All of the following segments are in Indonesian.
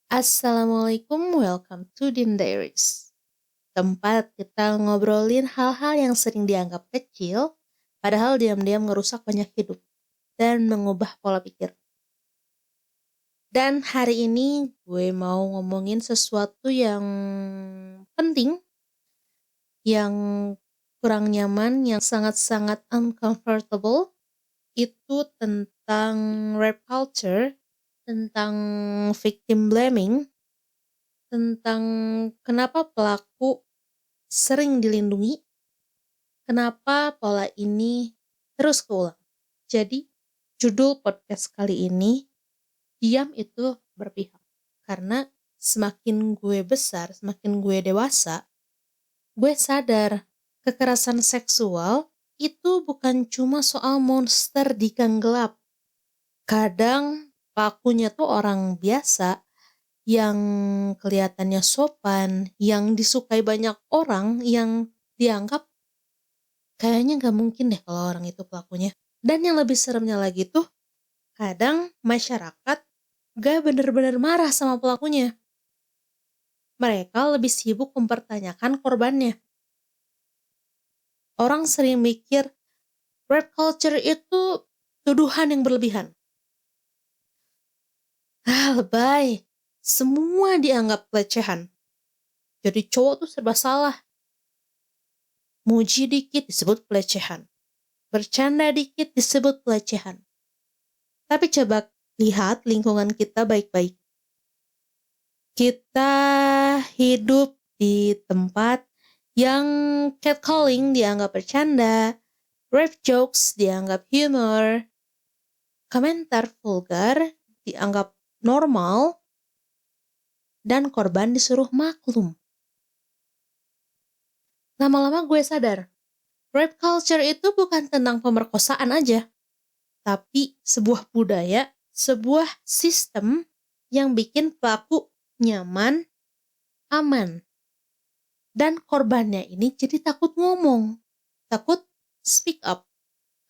Assalamualaikum, welcome to Din Diaries. Tempat kita ngobrolin hal-hal yang sering dianggap kecil, padahal diam-diam ngerusak banyak hidup dan mengubah pola pikir. Dan hari ini gue mau ngomongin sesuatu yang penting, yang kurang nyaman, yang sangat-sangat uncomfortable, itu tentang rape culture, tentang victim blaming, tentang kenapa pelaku sering dilindungi, kenapa pola ini terus keulang. Jadi, judul podcast kali ini, diam itu berpihak. Karena semakin gue besar, semakin gue dewasa, gue sadar kekerasan seksual itu bukan cuma soal monster di gang gelap. Kadang pelakunya tuh orang biasa yang kelihatannya sopan, yang disukai banyak orang, yang dianggap kayaknya gak mungkin deh kalau orang itu pelakunya. Dan yang lebih seremnya lagi tuh, kadang masyarakat gak bener-bener marah sama pelakunya. Mereka lebih sibuk mempertanyakan korbannya. Orang sering mikir, rape culture itu tuduhan yang berlebihan. Lebay. Semua dianggap pelecehan. Jadi cowok tuh serba salah. Muji dikit disebut pelecehan. Bercanda dikit disebut pelecehan. Tapi coba lihat lingkungan kita baik-baik. Kita hidup di tempat yang catcalling dianggap bercanda, rape jokes dianggap humor, komentar vulgar dianggap normal, dan korban disuruh maklum. Lama-lama gue sadar, rape culture itu bukan tentang pemerkosaan aja, tapi sebuah budaya, sebuah sistem yang bikin pelaku nyaman, aman. Dan korbannya ini jadi takut ngomong, takut speak up.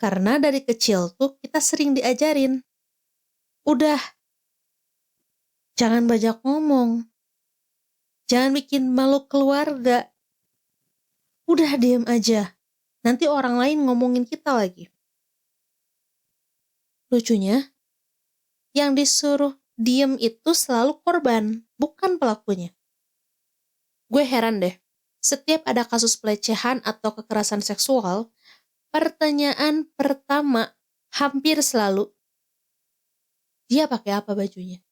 Karena dari kecil tuh kita sering diajarin, udah, jangan banyak ngomong, jangan bikin malu keluarga, udah diem aja, nanti orang lain ngomongin kita lagi. Lucunya, yang disuruh diem itu selalu korban, bukan pelakunya. Gue heran deh, setiap ada kasus pelecehan atau kekerasan seksual, pertanyaan pertama hampir selalu, dia pakai apa bajunya?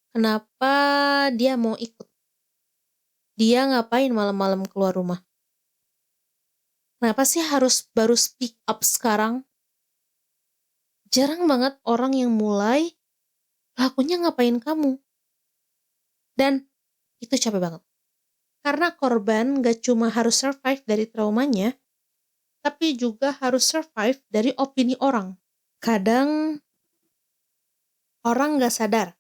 Kenapa dia mau ikut? Dia ngapain malam-malam keluar rumah? Kenapa sih harus baru speak up sekarang? Jarang banget orang yang mulai, pelakunya ngapain kamu? Dan itu capek banget. Karena korban gak cuma harus survive dari traumanya, tapi juga harus survive dari opini orang. Kadang orang gak sadar,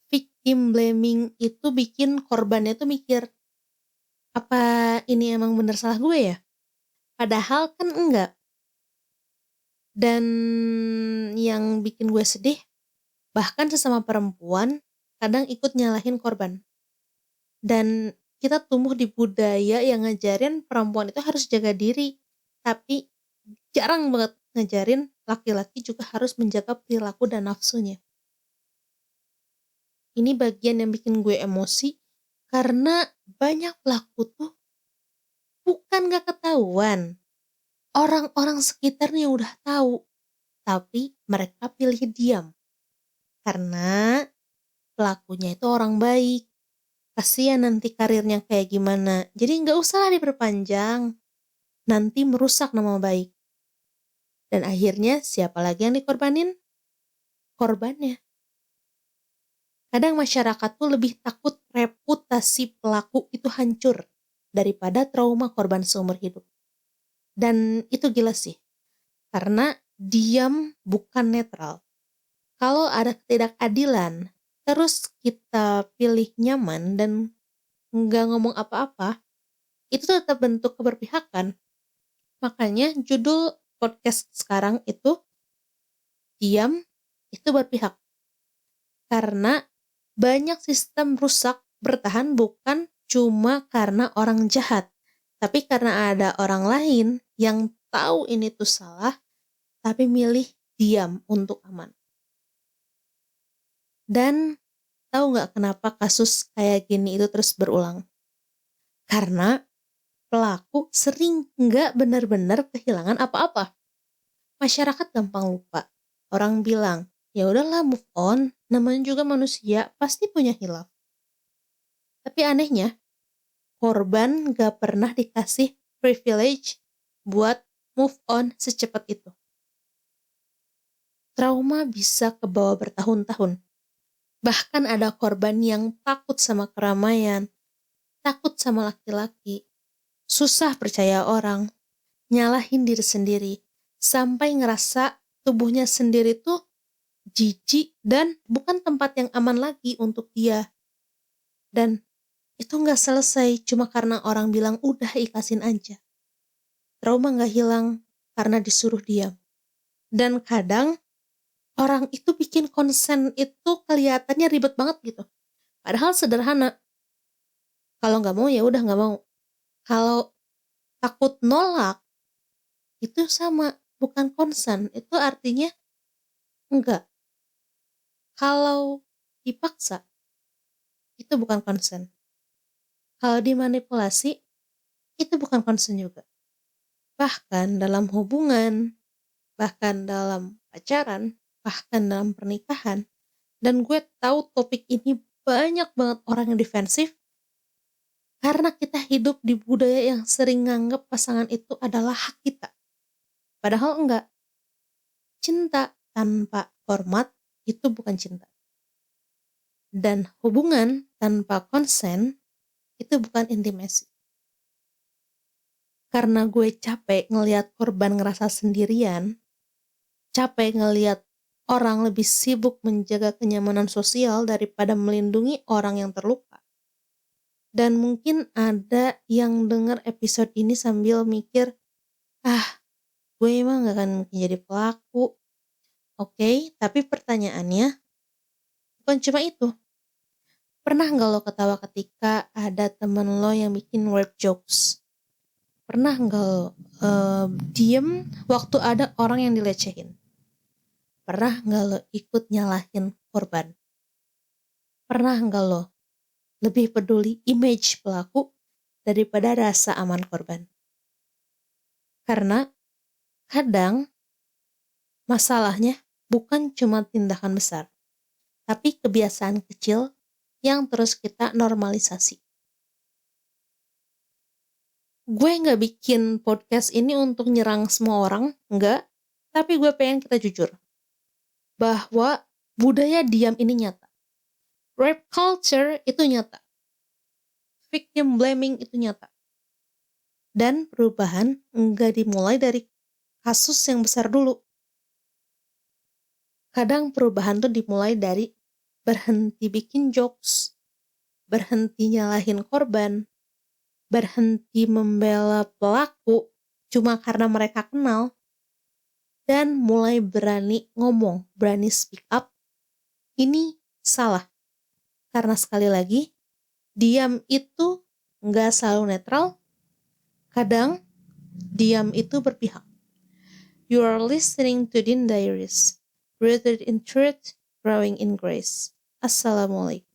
victim blaming itu bikin korbannya tuh mikir, apa ini emang bener salah gue ya? Padahal kan enggak. Dan yang bikin gue sedih, bahkan sesama perempuan kadang ikut nyalahin korban. Dan kita tumbuh di budaya yang ngajarin perempuan itu harus jaga diri, tapi jarang banget ngajarin laki-laki juga harus menjaga perilaku dan nafsunya. Ini bagian yang bikin gue emosi, karena banyak pelaku tuh bukan gak ketahuan. Orang-orang sekitarnya udah tahu, tapi mereka pilih diam. Karena pelakunya itu orang baik. Kasian nanti karirnya kayak gimana. Jadi gak usah diperpanjang. Nanti merusak nama baik. Dan akhirnya siapa lagi yang dikorbanin? Korbannya. Kadang masyarakat tuh lebih takut reputasi pelaku itu hancur daripada trauma korban seumur hidup. Dan itu gila sih. Karena diam bukan netral. Kalau ada ketidakadilan, terus kita pilih nyaman dan nggak ngomong apa-apa, itu tetap bentuk keberpihakan. Makanya judul podcast sekarang itu, diam itu berpihak. Karena Banyak sistem rusak bertahan bukan cuma karena orang jahat, tapi karena ada orang lain yang tahu ini tuh salah, tapi milih diam untuk aman. Dan tahu nggak kenapa kasus kayak gini itu terus berulang? Karena pelaku sering nggak benar-benar kehilangan apa-apa. Masyarakat gampang lupa. Orang bilang, ya udahlah move on, namanya juga manusia, pasti punya hilaf. Tapi anehnya, korban gak pernah dikasih privilege buat move on secepat itu. Trauma bisa kebawa bertahun-tahun. Bahkan ada korban yang takut sama keramaian, takut sama laki-laki, susah percaya orang, nyalahin diri sendiri, sampai ngerasa tubuhnya sendiri tuh jijik dan bukan tempat yang aman lagi untuk dia. Dan itu gak selesai cuma karena orang bilang udah ikhlasin aja. Trauma gak hilang karena disuruh diam. Dan kadang orang itu bikin konsen itu kelihatannya ribet banget gitu. Padahal sederhana. Kalau gak mau ya udah gak mau. Kalau takut nolak itu sama, bukan konsen. Itu artinya enggak. Kalau dipaksa itu bukan konsen. Kalau dimanipulasi itu bukan konsen juga. Bahkan dalam hubungan, bahkan dalam pacaran, bahkan dalam pernikahan. Dan gue tahu topik ini banyak banget orang yang defensif karena kita hidup di budaya yang sering nganggap pasangan itu adalah hak kita. Padahal enggak. Cinta tanpa hormat itu bukan cinta. Dan hubungan tanpa konsen itu bukan intimasi. Karena gue capek ngelihat korban ngerasa sendirian, capek ngelihat orang lebih sibuk menjaga kenyamanan sosial daripada melindungi orang yang terluka. Dan mungkin ada yang dengar episode ini sambil mikir, gue emang gak akan mungkin jadi pelaku. Oke, tapi pertanyaannya bukan cuma itu. Pernah gak lo ketawa ketika ada temen lo yang bikin weird jokes? Pernah gak lo diem waktu ada orang yang dilecehin? Pernah gak lo ikut nyalahin korban? Pernah gak lo lebih peduli image pelaku daripada rasa aman korban? Karena kadang masalahnya bukan cuma tindakan besar, tapi kebiasaan kecil yang terus kita normalisasi. Gue gak bikin podcast ini untuk nyerang semua orang, enggak, tapi gue pengen kita jujur. Bahwa budaya diam ini nyata. Rape culture itu nyata. Victim blaming itu nyata. Dan perubahan enggak dimulai dari kasus yang besar dulu. Kadang perubahan tuh dimulai dari berhenti bikin jokes, berhenti nyalahin korban, berhenti membela pelaku cuma karena mereka kenal, dan mulai berani ngomong, berani speak up. Ini salah. Karena sekali lagi, diam itu nggak selalu netral. Kadang, diam itu berpihak. You are listening to Din Diaries. Rooted in truth, growing in grace. Assalamualaikum.